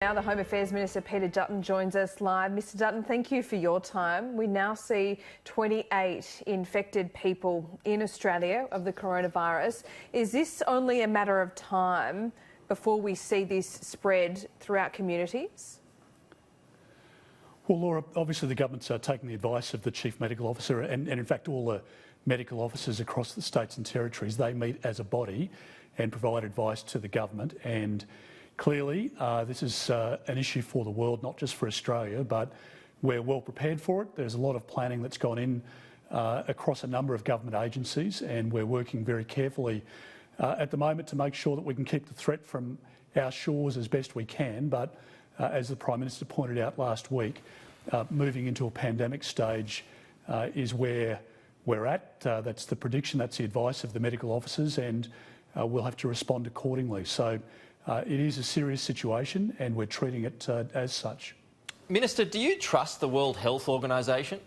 Now the Home Affairs Minister Peter Dutton joins us live. Mr Dutton, thank you for your time. We now see 28 infected people in Australia of the coronavirus. Is this only a matter of time before we see this spread throughout communities? Well, Laura, obviously the government's taking the advice of the Chief Medical Officer and in fact all the medical officers across the states and territories. They meet as a body and provide advice to the government, and clearly this is an issue for the world, not just for Australia, but we're well prepared for it. There's a lot of planning that's gone in across a number of government agencies, and we're working very carefully at the moment to make sure that we can keep the threat from our shores as best we can. But as the Prime Minister pointed out last week, moving into a pandemic stage is where we're at. That's the prediction, that's the advice of the medical officers, and we'll have to respond accordingly. So it is a serious situation and we're treating it as such. Minister, do you trust the World Health Organisation?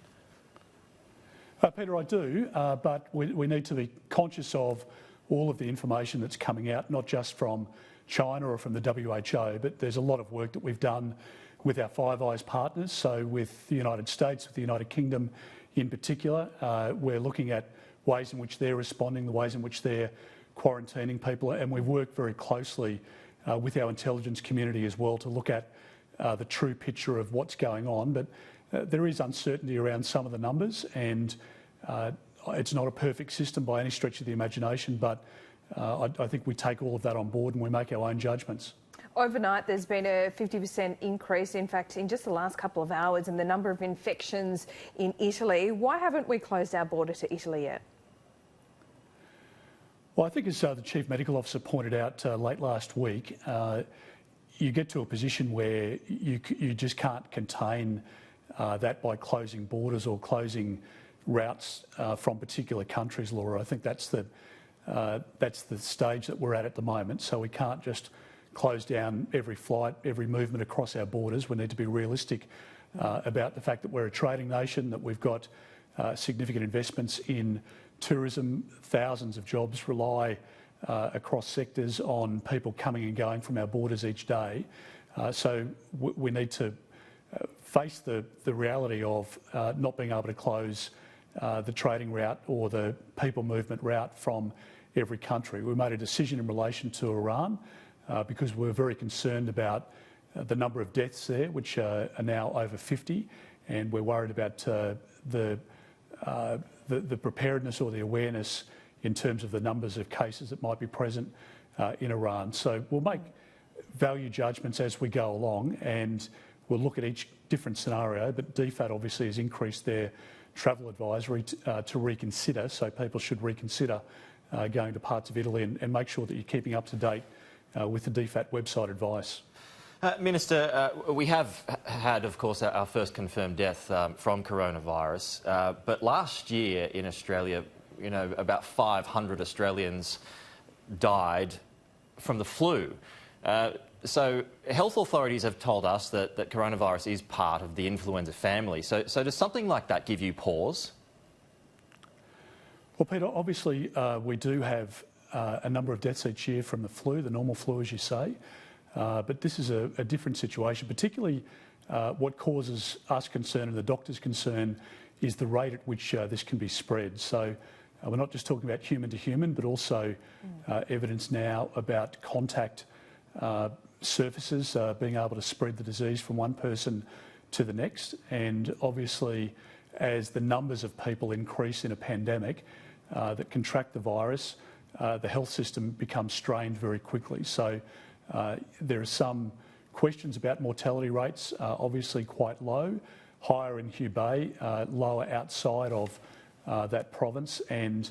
Peter, I do, but we need to be conscious of all of the information that's coming out, not just from China or from the WHO, but there's a lot of work that we've done with our Five Eyes partners. So with the United States, with the United Kingdom in particular, we're looking at ways in which they're responding, the ways in which they're quarantining people, and we've worked very closely with our intelligence community as well to look at the true picture of what's going on. But there is uncertainty around some of the numbers, and it's not a perfect system by any stretch of the imagination, but I think we take all of that on board and we make our own judgments. Overnight, there's been a 50% increase, in fact, in just the last couple of hours, in the number of infections in Italy. Why haven't we closed our border to Italy yet? Well, I think as the Chief Medical Officer pointed out late last week, you get to a position where you just can't contain that by closing borders or closing routes from particular countries, Laura. I think that's the stage that we're at the moment. So we can't just close down every flight, every movement across our borders. We need to be realistic about the fact that we're a trading nation, that we've got significant investments in tourism. Thousands of jobs rely across sectors on people coming and going from our borders each day. So we need to face the reality of not being able to close the trading route or the people movement route from every country. We made a decision in relation to Iran because we're very concerned about the number of deaths there, which are now over 50, and we're worried about the preparedness or the awareness in terms of the numbers of cases that might be present in Iran. So we'll make value judgments as we go along, and we'll look at each different scenario. But DFAT obviously has increased their travel advisory to reconsider, so people should reconsider going to parts of Italy and make sure that you're keeping up to date with the DFAT website advice. Minister, we have had, of course, our first confirmed death from coronavirus, but last year in Australia, about 500 Australians died from the flu. So health authorities have told us that coronavirus is part of the influenza family. So does something like that give you pause? Well, Peter, obviously we do have a number of deaths each year from the flu, the normal flu, as you say. But this is a different situation. Particularly what causes us concern and the doctors concern is the rate at which this can be spread. So we're not just talking about human to human, but also evidence now about contact surfaces being able to spread the disease from one person to the next. And obviously, as the numbers of people increase in a pandemic that contract the virus, the health system becomes strained very quickly. So there are some questions about mortality rates, obviously quite low, higher in Hubei, lower outside of that province. And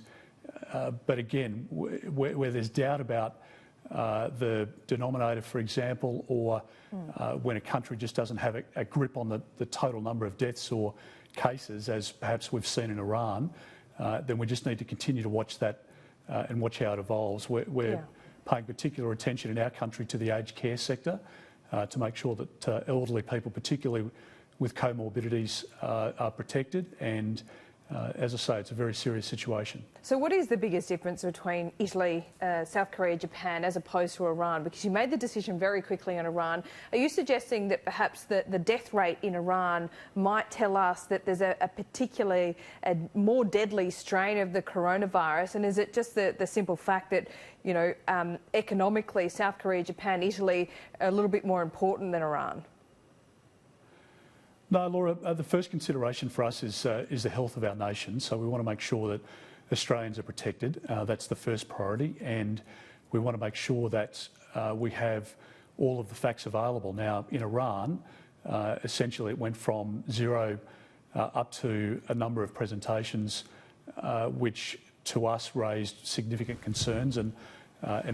but again, where there's doubt about the denominator, for example, or when a country just doesn't have a grip on the total number of deaths or cases, as perhaps we've seen in Iran, then we just need to continue to watch that and watch how it evolves. We're paying particular attention in our country to the aged care sector to make sure that elderly people, particularly with comorbidities, are protected, and as I say, it's a very serious situation. So what is the biggest difference between Italy, South Korea, Japan, as opposed to Iran? Because you made the decision very quickly on Iran. Are you suggesting that perhaps the death rate in Iran might tell us that there's a particularly more deadly strain of the coronavirus? And is it just the simple fact that, you know, economically, South Korea, Japan, Italy are a little bit more important than Iran? No, Laura, the first consideration for us is the health of our nation. So we want to make sure that Australians are protected. That's the first priority. And we want to make sure that we have all of the facts available. Now, in Iran, essentially it went from zero up to a number of presentations which to us raised significant concerns and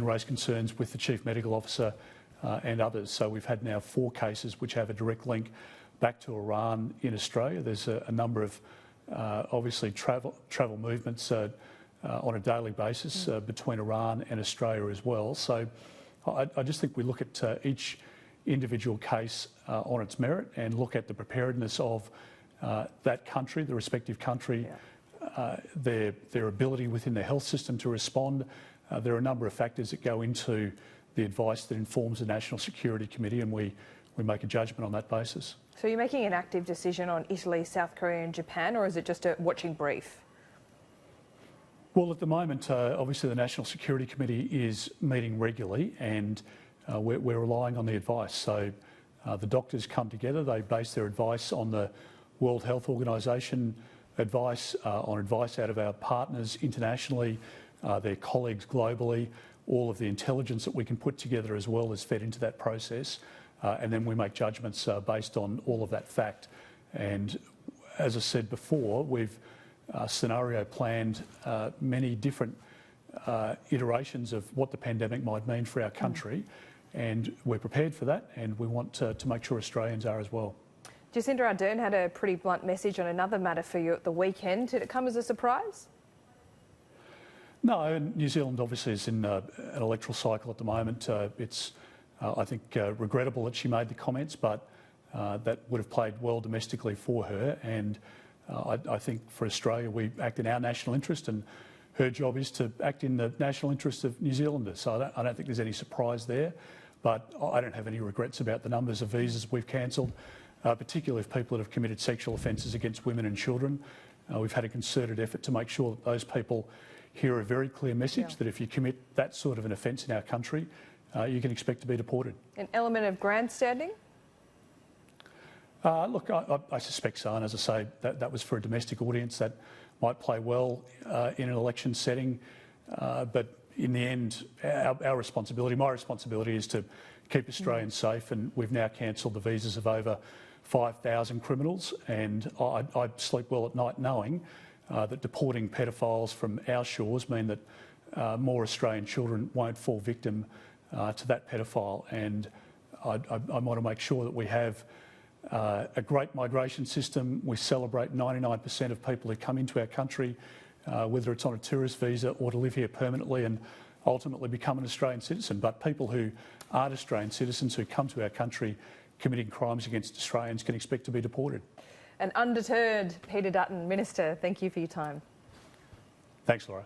raised concerns with the Chief Medical Officer and others. So we've had now 4 cases which have a direct link back to Iran in Australia. There's a number of obviously travel movements on a daily basis between Iran and Australia as well. So I just think we look at each individual case on its merit and look at the preparedness of that country, the respective country, their ability within their health system to respond. There are a number of factors that go into the advice that informs the National Security Committee, and we make a judgment on that basis. So you're making an active decision on Italy, South Korea and Japan, or is it just a watching brief? Well, at the moment, obviously the National Security Committee is meeting regularly and we're relying on the advice. So the doctors come together, they base their advice on the World Health Organization advice, on advice out of our partners internationally, their colleagues globally. All of the intelligence that we can put together as well is fed into that process. And then we make judgments based on all of that fact. And as I said before, we've scenario planned many different iterations of what the pandemic might mean for our country. And we're prepared for that, and we want to make sure Australians are as well. Jacinda Ardern had a pretty blunt message on another matter for you at the weekend. Did it come as a surprise? No, New Zealand obviously is in an electoral cycle at the moment. It's I think regrettable that she made the comments, but that would have played well domestically for her. And I think for Australia, we act in our national interest, and her job is to act in the national interest of New Zealanders. So I don't think there's any surprise there, but I don't have any regrets about the numbers of visas we've cancelled, particularly if people that have committed sexual offences against women and children. We've had a concerted effort to make sure that those people hear a very clear message that if you commit that sort of an offence in our country, you can expect to be deported. An element of grandstanding? Look, I suspect so, and as I say, that was for a domestic audience. That might play well in an election setting, but in the end, our responsibility, my responsibility, is to keep Australians safe, and we've now cancelled the visas of over 5,000 criminals, and I sleep well at night knowing that deporting pedophiles from our shores mean that more Australian children won't fall victim to that pedophile. And I want to make sure that we have a great migration system. We celebrate 99% of people who come into our country, whether it's on a tourist visa or to live here permanently and ultimately become an Australian citizen. But people who aren't Australian citizens who come to our country committing crimes against Australians can expect to be deported. An undeterred Peter Dutton, Minister, thank you for your time. Thanks, Laura.